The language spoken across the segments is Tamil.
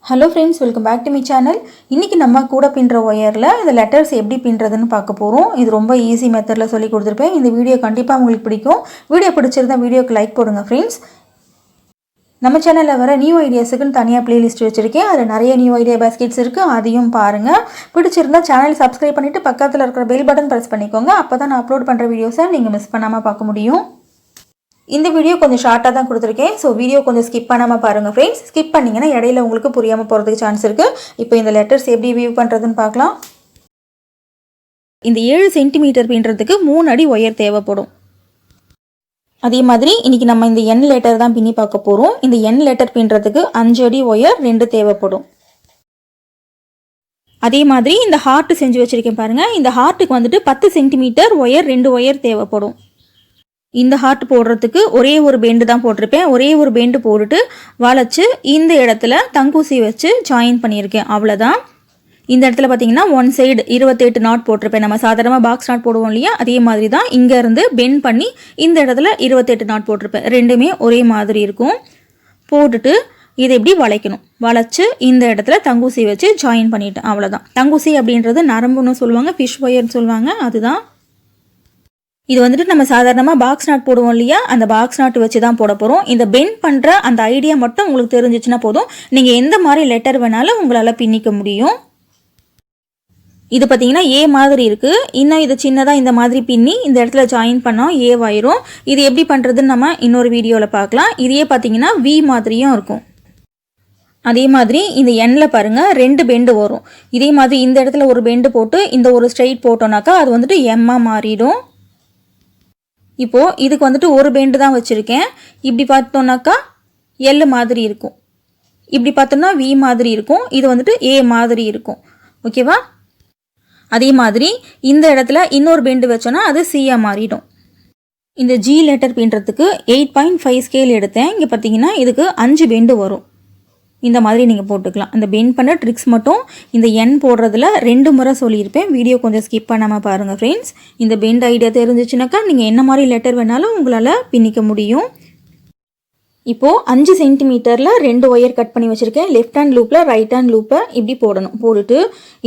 Hello friends, welcome back to my channel. இன்னைக்கு நம்ம கூட பின்ற ஒயர்ல இந்த லெட்டர்ஸ் எப்படி பின்றதுன்னு பார்க்க போறோம். இது ரொம்ப ஈஸி மெத்தட்ல சொல்லி கொடுத்திருப்பேன். இந்த வீடியோ கண்டிப்பா உங்களுக்கு பிடிக்கும். வீடியோ பிடிச்சிருந்தா வீடியோக்கு லைக் போடுங்க फ्रेंड्स. நம்ம சேனல்ல வர நியூ ஐடியாஸ்க்கு தனியா பிளேலிஸ்ட் வச்சிருக்கேன். அதுல நிறைய நியூ ஐடியா பாஸ்கெட்ஸ் இருக்கு. அதையும் பாருங்க. பிடிச்சிருந்தா சேனலை சப்ஸ்கிரைப் பண்ணிட்டு பக்கத்துல இருக்கிற பெல் பட்டன் பிரஸ் பண்ணிக்கோங்க. அப்பதான் நான் அப்லோட் பண்ற வீடியோஸை நீங்க மிஸ் பண்ணாம பார்க்க முடியும். இந்த வீடியோ கொஞ்சம் ஷார்ட்டா தான் கொடுத்திருக்கேன். சோ வீடியோ கொஞ்சம் ஸ்கிப் பண்ணாம பாருங்க फ्रेंड्स. ஸ்கிப் பண்ணீங்கனா இடையில உங்களுக்கு புரியாம போறதுக்கு சான்ஸ் இருக்கு. இப்போ இந்த லெட்டர்ஸ் எப்படி வியூ பண்றதுன்னு பார்க்கலாம். இந்த 7 cm பின்றதுக்கு 3 அடி ஒயர் தேவைப்படும். அதே மாதிரி இன்னைக்கு நம்ம இந்த n லெட்டர் தான் பின்னி பார்க்க போறோம். இந்த n லெட்டர் பின்றதுக்கு 5 அடி ஒயர் 2 தேவைப்படும். அதே மாதிரி இந்த ஹார்ட் செஞ்சு வச்சிருக்கேன் பாருங்க. இந்த ஹார்ட்டுக்கு வந்துட்டு 10 cm ஒயர் 2 ஒயர் தேவைப்படும். இந்த ஹார்ட் போடுறதுக்கு ஒரே ஒரு பெண்ட் தான் போட்டிருப்பேன். ஒரே ஒரு பெண்ட் போட்டுட்டு வளைச்சு இந்த இடத்துல தங்கூசி வச்சு ஜாயின் பண்ணியிருக்கேன். அவ்வளோதான். இந்த இடத்துல பார்த்தீங்கன்னா ஒன் சைடு 28 நாட் போட்டிருப்பேன். நம்ம சாதாரணமாக பாக்ஸ் நாட் போடுவோம் இல்லையா, அதே மாதிரி தான் இங்கேருந்து பெண்ட் பண்ணி இந்த இடத்துல 28 நாட் போட்டிருப்பேன். ரெண்டுமே ஒரே மாதிரி இருக்கும். போட்டுட்டு இதை எப்படி வளைக்கணும், வளைச்சு இந்த இடத்துல தங்கூசி வச்சு ஜாயின் பண்ணிட்டேன். அவ்வளோதான். தங்கூசி அப்படின்றது நரம்புன்னு சொல்லுவாங்க, ஃபிஷ் ஒயர்னு சொல்லுவாங்க. அதுதான் இது வந்துட்டு நம்ம சாதாரணமாக பாக்ஸ் நாட் போடுவோம் இல்லையா, அந்த பாக்ஸ் நாட் வச்சு தான் போட போகிறோம். இந்த பெண்ட் பண்ணுற அந்த ஐடியா மட்டும் உங்களுக்கு தெரிஞ்சிச்சுன்னா போதும். நீங்கள் எந்த மாதிரி லெட்டர் வேணாலும் உங்களால் பின்னிக்க முடியும். இது பார்த்தீங்கன்னா ஏ மாதிரி இருக்குது. இன்னும் இது சின்னதாக இந்த மாதிரி பின்னி இந்த இடத்துல ஜாயின் பண்ணோம் ஏவாயிரும். இது எப்படி பண்ணுறதுன்னு நம்ம இன்னொரு வீடியோவில் பார்க்கலாம். இதையே பார்த்தீங்கன்னா வி மாதிரியும் இருக்கும். அதே மாதிரி இந்த எண்ணில் பாருங்கள் 2 பெண்டு வரும். இதே மாதிரி இந்த இடத்துல ஒரு பெண்டு போட்டு இந்த ஒரு ஸ்ட்ரைட் போட்டோம்னாக்கா அது வந்துட்டு எம்மாக மாறிடும். இப்போது இதுக்கு வந்துட்டு ஒரு பெண்டு தான் வச்சுருக்கேன். இப்படி பார்த்தோம்னாக்கா எல் மாதிரி இருக்கும். இப்படி பார்த்தோம்னா வி மாதிரி இருக்கும். இது வந்துட்டு ஏ மாதிரி இருக்கும். ஓகேவா? அதே மாதிரி இந்த இடத்துல இன்னொரு பெண்டு வச்சோன்னா அது சியாக மாறிடும். இந்த ஜி லெட்டர் பின்றதுக்கு 8.5 ஸ்கேல் எடுத்தேன். இங்கே பார்த்தீங்கன்னா இதுக்கு 5 பெண்டு வரும். இந்த மாதிரி நீங்கள் போட்டுக்கலாம். அந்த பெண்ட் பண்ண ட்ரிக்ஸ் மட்டும் இந்த எண் போடுறதுல 2 முறை சொல்லியிருப்பேன். வீடியோ கொஞ்சம் ஸ்கிப் பண்ணாமல் பாருங்கள் ஃப்ரெண்ட்ஸ். இந்த பெண்ட் ஐடியா தெரிஞ்சிச்சுனாக்கா நீங்கள் என்ன மாதிரி லெட்டர் வேணாலும் உங்களால் பின்னிக்க முடியும். இப்போது 5 சென்டிமீட்டரில் 2 ஒயர் கட் பண்ணி வச்சுருக்கேன். லெஃப்ட் ஹேண்ட் லூப்பில் ரைட் ஹேண்ட் லூப்பை இப்படி போடணும். போட்டுட்டு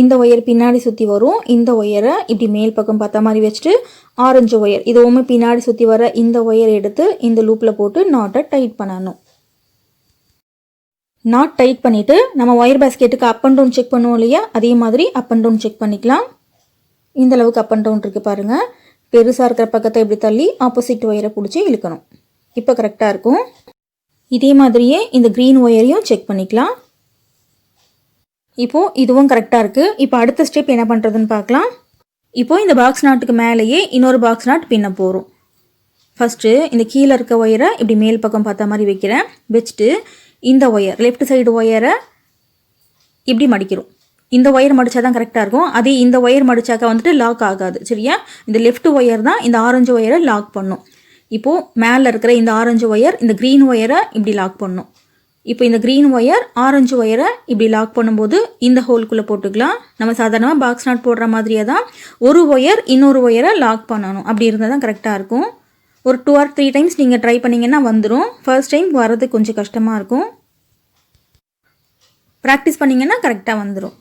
இந்த ஒயர் பின்னாடி சுற்றி வரும். இந்த ஒயரை இப்படி மேல் பக்கம் பார்த்த மாதிரி வச்சுட்டு ஆரஞ்சு ஒயர் இதுவுமே பின்னாடி சுற்றி வர இந்த ஒயர் எடுத்து இந்த லூப்பில் போட்டு நாட்டை டைட் பண்ணணும். நாட் டைட் பண்ணிவிட்டு நம்ம ஒயர் பேஸ்கெட்டுக்கு அப் அண்ட் டவுன் செக் பண்ணுவோம் இல்லையா, அதே மாதிரி அப் அண்ட் டவுன் செக் பண்ணிக்கலாம். இந்த அளவுக்கு அப் அண்ட் டவுன் இருக்குது பாருங்கள். பெருசாக இருக்கிற பக்கத்தை இப்படி தள்ளி ஆப்போசிட் ஒயரை பிடிச்சி இழுக்கணும். இப்போ கரெக்டாக இருக்கும். இதே மாதிரியே இந்த க்ரீன் ஒயரையும் செக் பண்ணிக்கலாம். இப்போது இதுவும் கரெக்டாக இருக்குது. இப்போ அடுத்த ஸ்டெப் என்ன பண்ணுறதுன்னு பார்க்கலாம். இப்போது இந்த பாக்ஸ் நாட்டுக்கு மேலேயே இன்னொரு பாக்ஸ் நாட் பின்ன போகிறோம். ஃபஸ்ட்டு இந்த கீழே இருக்க ஒயரை இப்படி மேல் பக்கம் பார்த்த மாதிரி வைக்கிறேன். வச்சுட்டு இந்த ஒயர் லெஃப்ட் சைடு ஒயரை இப்படி மடிக்கிறோம். இந்த ஒயர் மடித்தா தான் கரெக்டாக இருக்கும். அதே இந்த ஒயர் மடித்தாக்கா வந்துட்டு லாக் ஆகாது. சரியா? இந்த லெஃப்ட் ஒயர் தான் இந்த ஆரஞ்சு ஒயரை லாக் பண்ணும். இப்போது மேலே இருக்கிற இந்த ஆரஞ்சு ஒயர் இந்த க்ரீன் ஒயரை இப்படி லாக் பண்ணும். இப்போ இந்த க்ரீன் ஒயர் ஆரஞ்சு ஒயரை இப்படி லாக் பண்ணும்போது இந்த ஹோல்குள்ளே போட்டுக்கலாம். நம்ம சாதாரணமாக பாக்ஸ் நாட் போடுற மாதிரியே தான் ஒரு ஒயர் இன்னொரு ஒயரை லாக் பண்ணணும். அப்படி இருந்தால் தான் கரெக்டாக இருக்கும். ஒரு 2 or 3 டைம்ஸ் நீங்கள் ட்ரை பண்ணிங்கன்னா வந்துடும். ஃபர்ஸ்ட் டைம் வர்றது கொஞ்சம் கஷ்டமாக இருக்கும். ப்ராக்டிஸ் பண்ணிங்கன்னா கரெக்டாக வந்துடும்.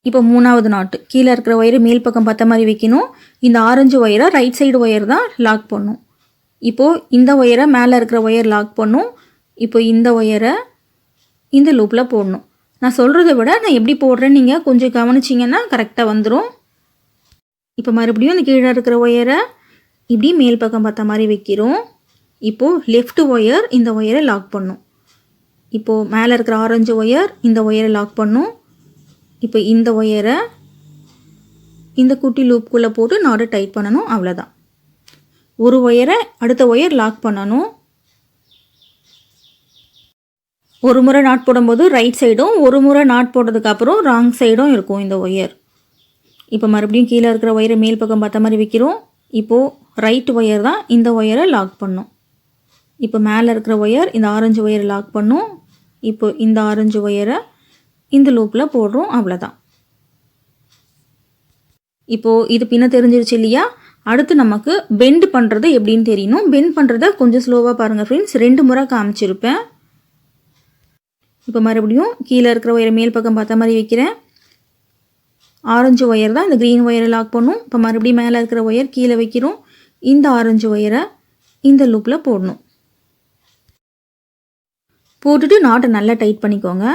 இப்போ 3வது நாட்டு கீழே இருக்கிற ஒயரை மேல் பக்கம் பார்த்த மாதிரி வைக்கணும். இந்த ஆரஞ்சு ஒயரை ரைட் சைடு ஒயர் தான் லாக் பண்ணும். இப்போது இந்த ஒயரை மேலே இருக்கிற ஒயர் லாக் பண்ணும். இப்போ இந்த ஒயரை இந்த லூப்பில் போடணும். நான் சொல்கிறத விட நான் எப்படி போடுறேன்னு நீங்கள் கொஞ்சம் கவனிச்சிங்கன்னா கரெக்டாக வந்துடும். இப்போ மறுபடியும் இந்த கீழே இருக்கிற ஒயரை இப்படி மேல் பக்கம் பார்த்த மாதிரி வைக்கிறோம். இப்போது லெஃப்ட் ஒயர் இந்த ஒயரை லாக் பண்ணும். இப்போது மேலே இருக்கிற ஆரஞ்சு ஒயர் இந்த ஒயரை லாக் பண்ணும். இப்போ இந்த ஒயரை இந்த குட்டி லூப்புக்குள்ளே போட்டு நாடு டைட் பண்ணணும். அவ்வளோதான். ஒரு ஒயரை அடுத்த ஒயர் லாக் பண்ணணும். ஒரு முறை நாட் போடும்போது ரைட் சைடும், ஒரு முறை நாட் போடுறதுக்கப்புறம் ராங் சைடும் இருக்கும் இந்த ஒயர். இப்போ மறுபடியும் கீழே இருக்கிற ஒயரை மேல் பக்கம் பார்த்த மாதிரி வைக்கிறோம். இப்போது ரைட் ஒயர் தான் இந்த ஒயரை லாக் பண்ணும். இப்போ மேலே இருக்கிற ஒயர் இந்த ஆரஞ்சு ஒயரை லாக் பண்ணும். இப்போ இந்த ஆரஞ்சு ஒயரை இந்த லூப்பில் போடுறோம். அவ்வளோதான். இப்போது இது பின்ன தெரிஞ்சிருச்சு இல்லையா? அடுத்து நமக்கு பெண்ட் பண்ணுறது எப்படின்னு தெரியணும். பெண்ட் பண்ணுறத கொஞ்சம் ஸ்லோவாக பாருங்கள் ஃப்ரெண்ட்ஸ். 2 முறை காமிச்சிருப்பேன். இப்போ மறுபடியும் கீழே இருக்கிற ஒயரை மேல் பக்கம் பார்த்த மாதிரி வைக்கிறேன். ஆரஞ்சு ஒயர் தான் இந்த க்ரீன் ஒயரை லாக் பண்ணும். இப்போ மறுபடியும் மேலே இருக்கிற ஒயர் கீழே வைக்கிறோம். இந்த ஆரஞ்சு ஒயரை இந்த லூப்பில் போடணும். போட்டுட்டு நாட்டை நல்லா டைட் பண்ணிக்கோங்க.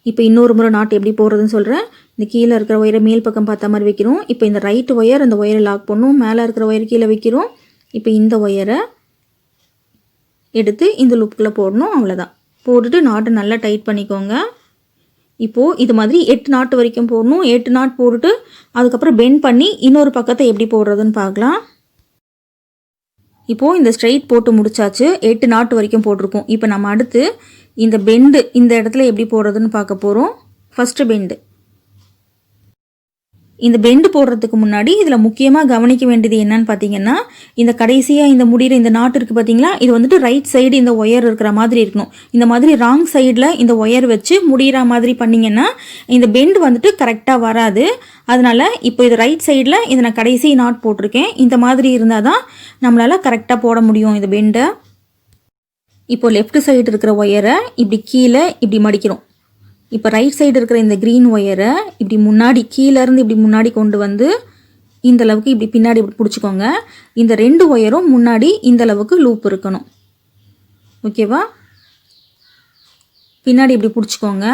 இப்போ இன்னொரு முறை நாட்டு எப்படி போடுறதுன்னு சொல்கிறேன். இந்த கீழே இருக்கிற ஒயரை மேல் பக்கம் பார்த்த மாதிரி வைக்கிறோம். இப்போ இந்த ரைட் ஒயர் அந்த ஒயரை லாக் பண்ணும். மேலே இருக்கிற ஒயர் கீழே வைக்கிறோம். இப்போ இந்த ஒயரை எடுத்து இந்த லூப்புக்குள்ளே போடணும். அவ்வளோதான். போட்டுட்டு நாட்டை நல்லா டைட் பண்ணிக்கோங்க. இப்போது இது மாதிரி 8 நாட்டு வரைக்கும் போடணும். 8 நாட் போட்டுட்டு அதுக்கப்புறம் பெண்ட் பண்ணி இன்னொரு பக்கத்தை எப்படி போடுறதுன்னு பார்க்கலாம். இப்போது இந்த ஸ்ட்ரைட் போட்டு முடிச்சாச்சு. 8 நாட்டு வரைக்கும் போட்டிருக்கோம். இப்போ நம்ம அடுத்து இந்த பெண்டு இந்த இடத்துல எப்படி போடுறதுன்னு பார்க்க போகிறோம். First bend. இந்த பெண்டு போடுறதுக்கு முன்னாடி இதில் முக்கியமாக கவனிக்க வேண்டியது என்னன்னு பார்த்தீங்கன்னா, இந்த கடைசியாக இந்த முடிகிற இந்த நாட்டு இருக்குது பார்த்தீங்களா, இது வந்துட்டு ரைட் சைடு இந்த ஒயர் இருக்கிற மாதிரி இருக்கணும். இந்த மாதிரி ராங் சைடில் இந்த ஒயர் வச்சு முடிகிற மாதிரி பண்ணிங்கன்னா இந்த பெண்டு வந்துட்டு கரெக்டாக வராது. அதனால் இப்போ இது ரைட் சைடில் இதை நான் கடைசி நாட் போட்டிருக்கேன். இந்த மாதிரி இருந்தால் தான் நம்மளால் கரெக்டாக போட முடியும் இந்த பெண்டை. இப்போ லெஃப்ட் சைடு இருக்கிற ஒயரை இப்படி கீழே இப்படி மடிக்கிறோம். இப்போ ரைட் சைடு இருக்கிற இந்த க்ரீன் ஒயரை இப்படி முன்னாடி கீழேருந்து இப்படி முன்னாடி கொண்டு வந்து இந்த அளவுக்கு இப்படி பின்னாடி இப்படி பிடிச்சிக்கோங்க. இந்த 2 ஒயரும் முன்னாடி இந்த அளவுக்கு லூப் இருக்கணும். ஓகேவா? பின்னாடி இப்படி பிடிச்சிக்கோங்க.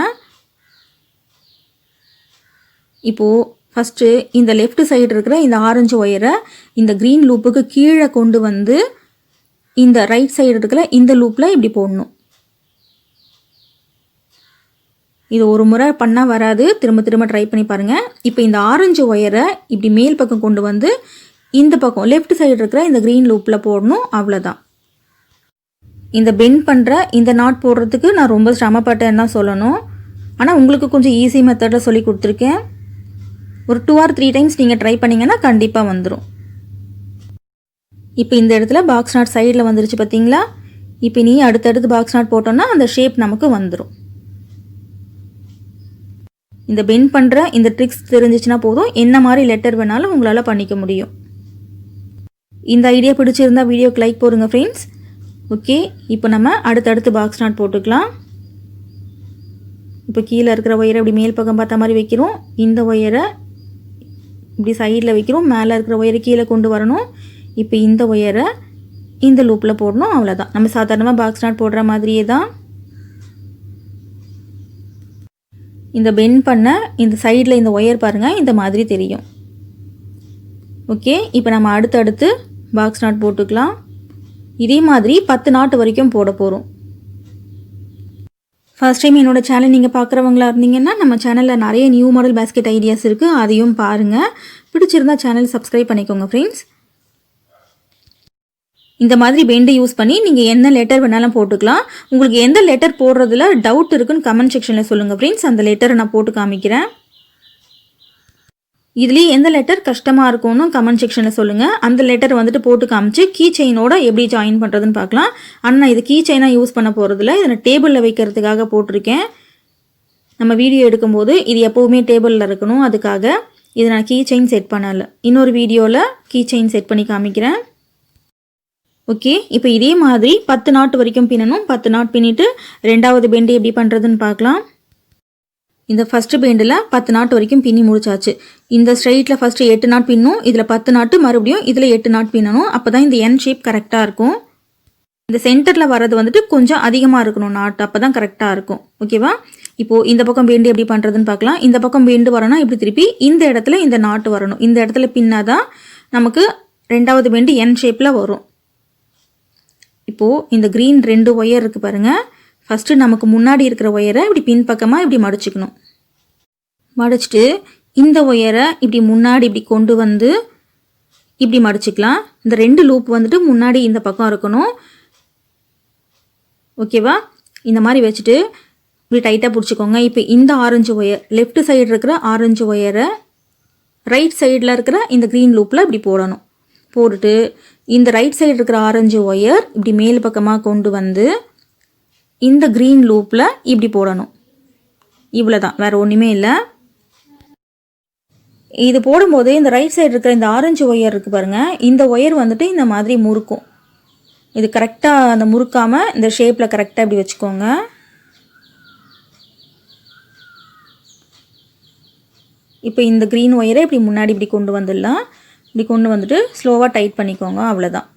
இப்போது ஃபஸ்ட்டு இந்த லெஃப்ட் சைடு இருக்கிற இந்த ஆரஞ்சு ஒயரை இந்த க்ரீன் லூப்புக்கு கீழே கொண்டு வந்து இந்த ரைட் சைடு இருக்கிற இந்த லூப்பில் இப்படி போடணும். இது ஒரு முறை பண்ணால் வராது. திரும்ப திரும்ப ட்ரை பண்ணி பாருங்கள். இப்போ இந்த ஆரஞ்சு ஒயரை இப்படி மேல் பக்கம் கொண்டு வந்து இந்த பக்கம் லெஃப்ட் சைடு இருக்கிற இந்த க்ரீன் லூப்பில் போடணும். அவ்வளோதான். இந்த பெண்ட் பண்ணுற இந்த நாட் போடுறதுக்கு நான் ரொம்ப சிரமப்பட்டேன்னு தான் சொல்லணும். ஆனால் உங்களுக்கு கொஞ்சம் ஈஸி மெத்தடில் சொல்லி கொடுத்துருக்கேன். ஒரு 2 or 3 டைம்ஸ் நீங்கள் ட்ரை பண்ணிங்கன்னா கண்டிப்பாக வந்துடும். இப்போ இந்த இடத்துல பாக்ஸ் நாட் சைடில் வந்துருச்சு பார்த்தீங்களா? இப்போ நீ அடுத்தடுத்து பாக்ஸ் நாட் போட்டோன்னா அந்த ஷேப் நமக்கு வந்துடும். இந்த பெண்ட் பண்ணுற இந்த ட்ரிக்ஸ் தெரிஞ்சிச்சுன்னா போதும், என்ன மாதிரி லெட்டர் வேணாலும் உங்களால் பண்ணிக்க முடியும். இந்த ஐடியா பிடிச்சிருந்தா வீடியோக்கு லைக் போடுங்க ஃப்ரெண்ட்ஸ். ஓகே, இப்போ நம்ம அடுத்தடுத்து பாக்ஸ் நாட் போட்டுக்கலாம். இப்போ கீழே இருக்கிற ஒயரை இப்படி மேல் பக்கம் பார்த்த மாதிரி வைக்கிறோம். இந்த ஒயரை இப்படி சைடில் வைக்கிறோம். மேலே இருக்கிற ஒயரை கீழே கொண்டு வரணும். இப்போ இந்த ஒயரை இந்த லூப்பில் போடணும். அவ்வளோதான். நம்ம சாதாரணமாக பாக்ஸ் நாட் போடுற மாதிரியே தான். இந்த பெண்ட் பண்ண இந்த சைடில் இந்த ஒயர் பாருங்கள், இந்த மாதிரி தெரியும். ஓகே, இப்போ நம்ம அடுத்தடுத்து பாக்ஸ் நாட் போட்டுக்கலாம். இதே மாதிரி 10 நாட்டு வரைக்கும் போட போகிறோம். ஃபர்ஸ்ட் டைம் என்னோடய சேனல் நீங்கள் பார்க்குறவங்களா இருந்தீங்கன்னா நம்ம சேனலில் நிறைய நியூ மாடல் பேஸ்கெட் ஐடியாஸ் இருக்குது, அதையும் பாருங்கள். பிடிச்சிருந்தா சேனல் சப்ஸ்கிரைப் பண்ணிக்கோங்க ஃப்ரெண்ட்ஸ். இந்த மாதிரி பெண்டு யூஸ் பண்ணி நீங்கள் என்ன லெட்டர் வேணாலும் போட்டுக்கலாம். உங்களுக்கு எந்த லெட்டர் போடுறதுல டவுட் இருக்குன்னு கமெண்ட் செக்ஷனில் சொல்லுங்கள் ஃப்ரெண்ட்ஸ். அந்த லெட்டரை நான் போட்டு காமிக்கிறேன். இதுலேயே எந்த லெட்டர் கஷ்டமாக இருக்கும்னு கமெண்ட் செக்ஷனில் சொல்லுங்கள். அந்த லெட்டர் வந்துட்டு போட்டு காமிச்சு கீ செயினோட எப்படி ஜாயின் பண்ணுறதுன்னு பார்க்கலாம். ஆனால் இது கீ செயினாக யூஸ் பண்ண போகிறதில்ல, இதை நான் டேபிளில் வைக்கிறதுக்காக போட்டிருக்கேன். நம்ம வீடியோ எடுக்கும்போது இது எப்போவுமே டேபிளில் இருக்கணும், அதுக்காக இதை நான் கீ செயின் செட் பண்ணலை. இன்னொரு வீடியோவில் கீ செயின் செட் பண்ணி காமிக்கிறேன். ஓகே, இப்போ இதே மாதிரி 10 நாட்டு வரைக்கும் பின்னணும். 10 நாட் பின்னிட்டு ரெண்டாவது பெண்டு எப்படி பண்ணுறதுன்னு பார்க்கலாம். இந்த ஃபஸ்ட்டு பெண்டில் 10 நாட்டு வரைக்கும் பின்னி முடிச்சாச்சு. இந்த ஸ்ட்ரைட்டில் ஃபஸ்ட்டு 8 நாட் பின்னும். இதில் 10 நாட்டு, மறுபடியும் இதில் 8 நாட் பின்னணும். அப்போ தான் இந்த என் ஷேப் கரெக்டாக இருக்கும். இந்த சென்டரில் வர்றது வந்துட்டு கொஞ்சம் அதிகமாக இருக்கணும் நாட்டு, அப்போ தான் கரெக்டாக இருக்கும். ஓகேவா? இப்போது இந்த பக்கம் பெண்டு எப்படி பண்ணுறதுன்னு பார்க்கலாம். இந்த பக்கம் பெண்டு வரணும், இப்படி திருப்பி இந்த இடத்துல இந்த நாட்டு வரணும். இந்த இடத்துல பின்னாதான் நமக்கு ரெண்டாவது பெண்டு என் ஷேப்பில் வரும். இப்போது இந்த க்ரீன் 2 ஒயர் இருக்குது பாருங்கள். ஃபஸ்ட்டு நமக்கு முன்னாடி இருக்கிற ஒயரை இப்படி பின்பக்கமாக இப்படி மடிச்சுக்கணும். மடிச்சுட்டு இந்த ஒயரை இப்படி முன்னாடி இப்படி கொண்டு வந்து இப்படி மடிச்சுக்கலாம். இந்த 2 லூப் வந்துட்டு முன்னாடி இந்த பக்கம் இருக்கணும். ஓகேவா? இந்த மாதிரி வச்சுட்டு இப்படி டைட்டாக பிடிச்சிக்கோங்க. இப்போ இந்த ஆரஞ்சு ஒயர் லெஃப்ட் சைடு இருக்கிற ஆரஞ்சு ஒயரை ரைட் சைடில் இருக்கிற இந்த க்ரீன் லூப்பில் இப்படி போடணும். போட்டுட்டு இந்த ரைட் சைடு இருக்கிற ஆரஞ்சு ஒயர் இப்படி மேல் பக்கமாக கொண்டு வந்து இந்த க்ரீன் லூப்பில் இப்படி போடணும். இவ்வளோ தான், வேறு ஒன்றுமே இல்லை. இது போடும்போது இந்த ரைட் சைடு இருக்கிற இந்த ஆரஞ்சு ஒயர் இருக்குது பாருங்கள், இந்த ஒயர் வந்துட்டு இந்த மாதிரி முறுக்கும். இது கரெக்டாக அந்த முறுக்காமல் இந்த ஷேப்பில் கரெக்டாக இப்படி வச்சுக்கோங்க. இப்போ இந்த க்ரீன் ஒயரை இப்படி முன்னாடி இப்படி கொண்டு வந்துடலாம். இப்படி கொண்டு வந்துட்டு ஸ்லோவாக டைட் பண்ணிக்கோங்க, அவ்வளோதான்.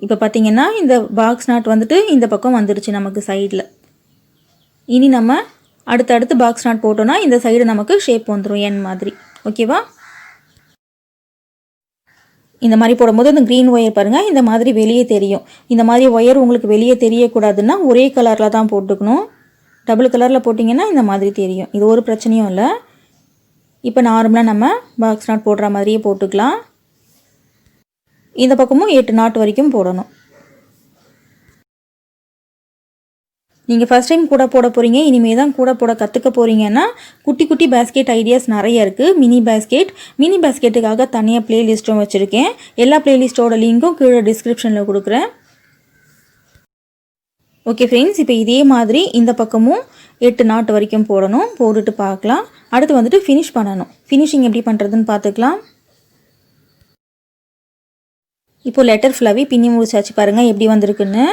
இப்போ பார்த்திங்கன்னா இந்த பாக்ஸ் நாட் வந்துட்டு இந்த பக்கம் வந்துருச்சு நமக்கு சைடில். இனி நம்ம அடுத்தடுத்து பாக்ஸ் நாட் போட்டோன்னா இந்த சைடு நமக்கு ஷேப் வந்துடும் என் மாதிரி. ஓகேவா? இந்த மாதிரி போடும்போது இந்த க்ரீன் ஒயர் பாருங்கள் இந்த மாதிரி வெளியே தெரியும். இந்த மாதிரி ஒயர் உங்களுக்கு வெளியே தெரியக்கூடாதுன்னா ஒரே கலரில் தான் போட்டுக்கணும். டபுள் கலரில் போட்டிங்கன்னா இந்த மாதிரி தெரியும். இது ஒரு பிரச்சனையும் இல்லை. இப்போ நார்மலாக நம்ம பாக்ஸ் நாட் போடுற மாதிரியே போட்டுக்கலாம். இந்த பக்கமும் 8 நாட் வரைக்கும் போடணும். நீங்கள் ஃபஸ்ட் டைம் கூட போட போகிறீங்க, இனிமேல் தான் கூட போட கற்றுக்க போகிறீங்கன்னா குட்டி குட்டி பேஸ்கெட் ஐடியாஸ் நிறைய இருக்குது. மினி பேஸ்கெட்டுக்காக தனியாக ப்ளேலிஸ்ட்டும் வச்சுருக்கேன். எல்லா ப்ளேலிஸ்ட்டோட லிங்க்கும் கீழே டிஸ்கிரிப்ஷனில் கொடுக்குறேன். ஓகே ஃப்ரெண்ட்ஸ், இப்போ இதே மாதிரி இந்த பக்கமும் 8 நாட் வரைக்கும் போடணும். போட்டுட்டு பார்க்கலாம். அடுத்து வந்துட்டு ஃபினிஷ் பண்ணணும். ஃபினிஷிங் எப்படி பண்ணுறதுன்னு பார்த்துக்கலாம். இப்போது லெட்டர் ஃபுல்லாகவே பின்னி முடிச்சாச்சு பாருங்கள் எப்படி வந்திருக்குன்னு.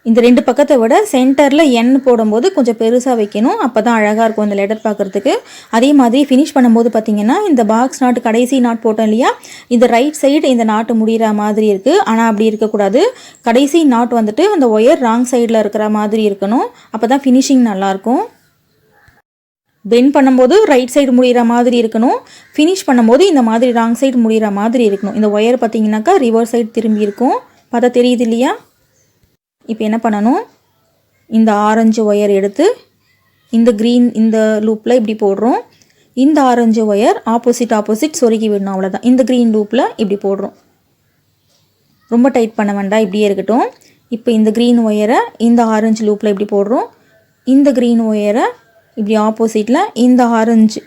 இந்த 2 பக்கத்தை விட சென்டரில் எண் போடும்போது கொஞ்சம் பெருசாக வைக்கணும். அப்போ தான் அழகாக இருக்கும் இந்த லெட்டர் பார்க்குறதுக்கு. அதே மாதிரி ஃபினிஷ் பண்ணும்போது பார்த்திங்கன்னா இந்த பாக்ஸ் நாட் கடைசி நாட் போட்டோம் இல்லையா, இந்த ரைட் சைடு இந்த நாட்டு முடிகிற மாதிரி இருக்குது. ஆனால் அப்படி இருக்கக்கூடாது. கடைசி நாட் வந்துட்டு அந்த ஒயர் ராங் சைடில் இருக்கிற மாதிரி இருக்கணும். அப்போ தான் ஃபினிஷிங் நல்லாயிருக்கும். பெண்ட் பண்ணும்போது ரைட் சைடு முடிகிற மாதிரி இருக்கணும். ஃபினிஷ் பண்ணும்போது இந்த மாதிரி ராங் சைடு முடிகிற மாதிரி இருக்கணும். இந்த ஒயர் பார்த்திங்கனாக்கா ரிவர்ஸ் சைடு திரும்பி இருக்கும். பார்த்தா தெரியுது இல்லையா? இப்போ என்ன பண்ணணும், இந்த ஆரஞ்சு ஒயர் எடுத்து இந்த க்ரீன் இந்த லூப்பில் இப்படி போடுறோம். இந்த ஆரஞ்சு ஒயர் ஆப்போசிட் சொருகி விடணும், அவ்வளோதான். இந்த க்ரீன் லூப்பில் இப்படி போடுறோம். ரொம்ப டைட் பண்ண வேண்டாம், இப்படியே இருக்கட்டும். இப்போ இந்த க்ரீன் ஒயரை இந்த ஆரஞ்சு லூப்பில் இப்படி போடுறோம். இந்த க்ரீன் ஒயரை இப்படி ஆப்போசிட்டில் இந்த ஆரஞ்சு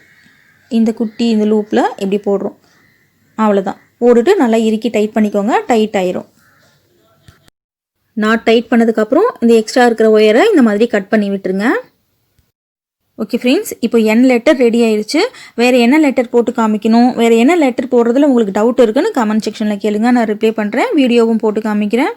இந்த குட்டி இந்த லூப்பில் இப்படி போடுறோம், அவ்வளோதான். போட்டுட்டு நல்லா இறுக்கி டைட் பண்ணிக்கோங்க. டைட் ஆயிரும். நாட் டைட் பண்ணதுக்கப்புறம் இந்த எக்ஸ்ட்ரா இருக்கிற ஒயரை இந்த மாதிரி கட் பண்ணி விட்டுருங்க. ஓகே ஃப்ரெண்ட்ஸ், இப்போ என் லெட்டர் ரெடி ஆயிடுச்சு. வேறு என்ன லெட்டர் போட்டு காமிக்கணும், வேறு என்ன லெட்டர் போடுறதுல உங்களுக்கு டவுட் இருக்குன்னு கமெண்ட் செக்ஷனில் கேளுங்க, நான் ரிப்ளை பண்ணுறேன். வீடியோவும் போட்டு காமிக்கிறேன்.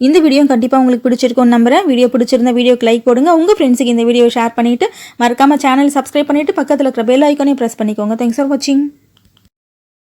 இந்த வீடியோ கண்டிப்பாக உங்களுக்கு பிடிச்சிருக்கும்னு நம்புகிறேன். வீடியோ பிடிச்சிருந்த வீடியோக்கு லைக் போடுங்க. உங்கள் ஃப்ரெண்ட்ஸுக்கு இந்த வீடியோ ஷேர் பண்ணிவிட்டு மறக்காமல் சேனல் சப்ஸ்கிரைப் பண்ணிவிட்டு பக்கத்தில் இருக்கிற பெல் ஐக்கானே ப்ரெஸ் பண்ணிக்கோங்க. தேங்க்ஸ் ஃபார் வாட்சிங்.